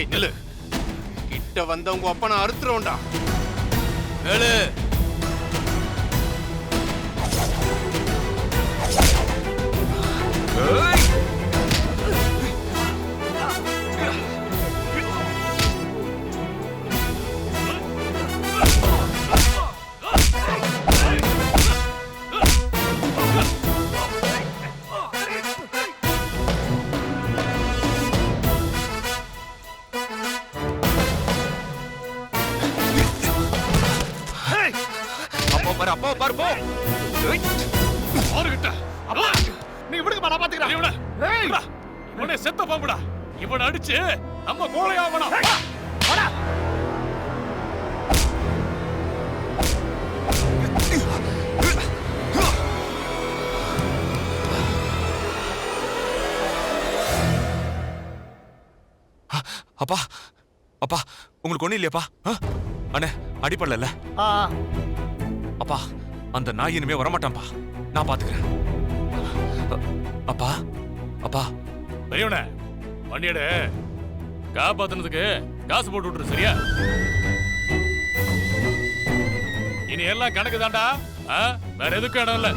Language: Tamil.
டேய் நில்லு. கிட்ட வந்தவங்க அப்ப நான் அறுத்துறோம்டா. வேலு அப்பா பாரு போ. ஆறுகிட்ட அப்பா நீ விடுங்க நான் பாத்துக்கறேன். இவனை இவனே செத்த பாம்புடா. இவனை அடிச்சு நம்ம கோழையாவனா. வாடா. அப்பா அப்பா உங்களுக்கு ஒண்ணு இல்லையாப்பா? அண்ணே அடிப்படல. அப்பா அந்த நாய் இனிமே வரமாட்டான்பா. நான் பாத்துக்கிறேன். அப்பா அப்பா பெரியவனே வண்டியட காப்பாத்துனதுக்கு காசு போட்டு விட்டுரு சரியா? இனி எல்லாம் கணக்கு தான்டா. வேற எதுக்கும் இடம் இல்ல.